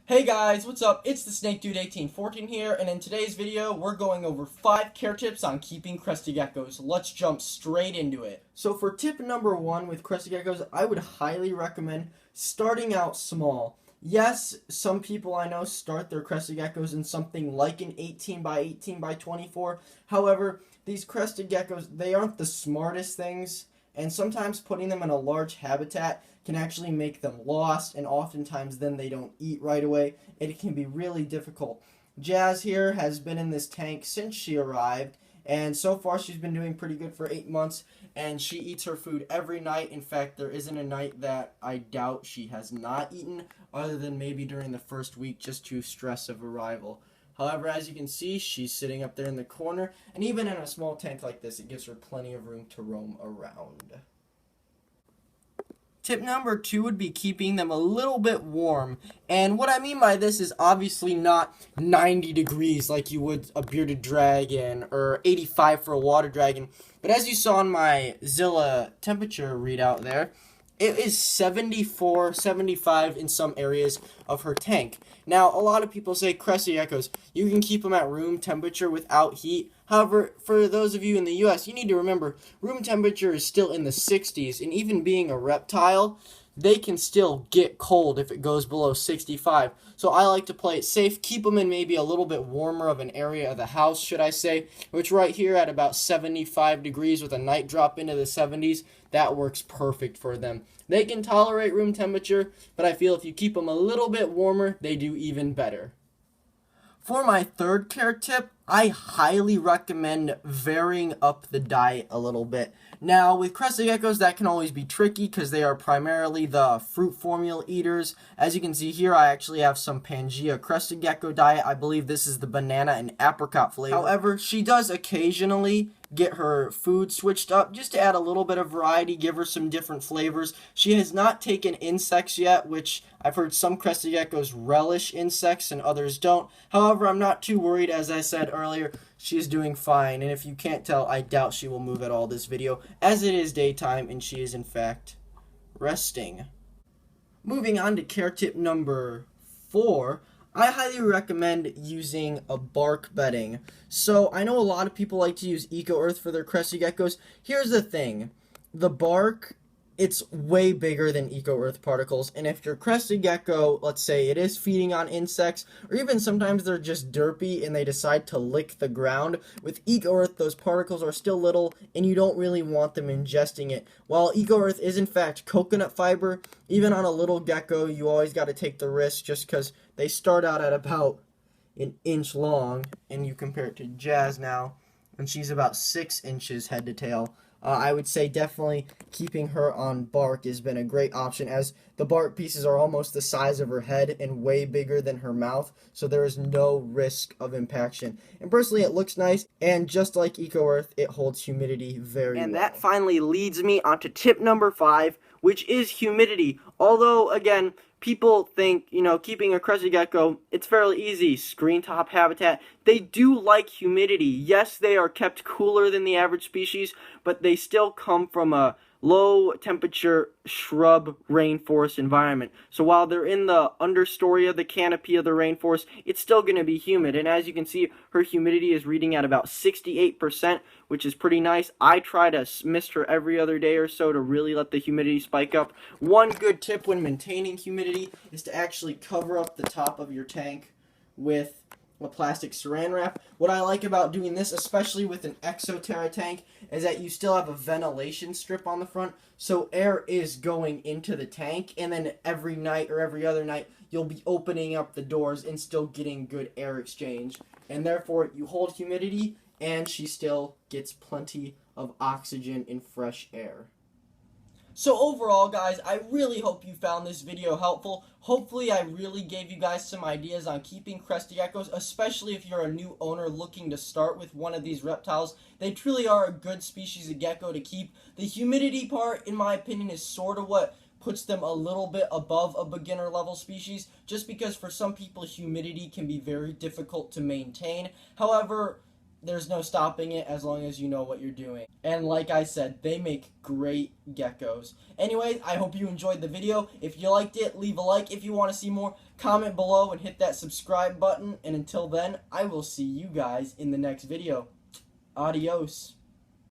Hey guys, what's up? It's the Snake Dude 1814 here, and in today's video, we're going over 5 care tips on keeping crested geckos. Let's jump straight into it. So for tip number 1 with crested geckos, I would highly recommend starting out small. Yes, some people I know start their crested geckos in something like an 18 by 18 by 24. However, these crested geckos, they aren't the smartest things, and sometimes putting them in a large habitat can actually make them lost, and oftentimes then they don't eat right away. It can be really difficult. Jazz here has been in this tank since she arrived, and so far she's been doing pretty good for 8 months, and she eats her food every night. In fact, there isn't a night that I doubt she has not eaten, other than maybe during the first week just to stress of arrival. However, as you can see, she's sitting up there in the corner, and even in a small tank like this, it gives her plenty of room to roam around. Tip number 2 would be keeping them a little bit warm. And what I mean by this is obviously not 90 degrees like you would a bearded dragon or 85 for a water dragon. But as you saw in my Zilla temperature readout there, it is 74, 75 in some areas of her tank. Now, a lot of people say crested geckos, you can keep them at room temperature without heat. However, for those of you in the US, you need to remember, room temperature is still in the 60s, and even being a reptile, they can still get cold if it goes below 65. So I like to play it safe, keep them in maybe a little bit warmer of an area of the house, should I say, which right here at about 75 degrees with a night drop into the 70s, that works perfect for them. They can tolerate room temperature, but I feel if you keep them a little bit warmer, they do even better. For my third care tip, I highly recommend varying up the diet a little bit. Now, with crested geckos, that can always be tricky because they are primarily the fruit formula eaters. As you can see here, I actually have some Pangea crested gecko diet. I believe this is the banana and apricot flavor. However, she does occasionally get her food switched up just to add a little bit of variety, give her some different flavors. She has not taken insects yet, which I've heard some crested geckos relish insects and others don't. However, I'm not too worried. As I said earlier, she is doing fine, and if you can't tell, I doubt she will move at all this video, as it is daytime and she is in fact resting. Moving on to care tip number 4, I highly recommend using a bark bedding. So I know a lot of people like to use Eco Earth for their crested geckos. Here's the thing, the bark, it's way bigger than Eco Earth particles, and if your crested gecko, let's say it is feeding on insects, or even sometimes they're just derpy and they decide to lick the ground, with Eco Earth those particles are still little and you don't really want them ingesting it. While Eco Earth is in fact coconut fiber, even on a little gecko you always got to take the risk just because they start out at about an inch long, and you compare it to Jazz now, and she's about 6 inches head to tail. I would say definitely keeping her on bark has been a great option, as the bark pieces are almost the size of her head and way bigger than her mouth, so there is no risk of impaction. And personally, it looks nice, and just like Eco Earth, it holds humidity very well. And that finally leads me onto tip number 5, which is humidity. Although, again, people think, keeping a crested gecko, it's fairly easy. Screen top habitat. They do like humidity. Yes, they are kept cooler than the average species, but they still come from a low temperature shrub rainforest environment. So while they're in the understory of the canopy of the rainforest, it's still going to be humid. And as you can see, her humidity is reading at about 68%, which is pretty nice. I try to mist her every other day or so to really let the humidity spike up. One good tip when maintaining humidity is to actually cover up the top of your tank with a plastic saran wrap. What I like about doing this, especially with an Exoterra tank, is that you still have a ventilation strip on the front, so air is going into the tank, and then every night or every other night you'll be opening up the doors and still getting good air exchange, and therefore you hold humidity and she still gets plenty of oxygen and fresh air. So overall, guys, I really hope you found this video helpful. Hopefully I really gave you guys some ideas on keeping crested geckos, especially if you're a new owner looking to start with one of these reptiles. They truly are a good species of gecko to keep. The humidity part, in my opinion, is sort of what puts them a little bit above a beginner level species, just because for some people humidity can be very difficult to maintain. However, there's no stopping it as long as you know what you're doing. And like I said, they make great geckos. Anyways, I hope you enjoyed the video. If you liked it, leave a like. If you want to see more, comment below and hit that subscribe button. And until then, I will see you guys in the next video. Adios.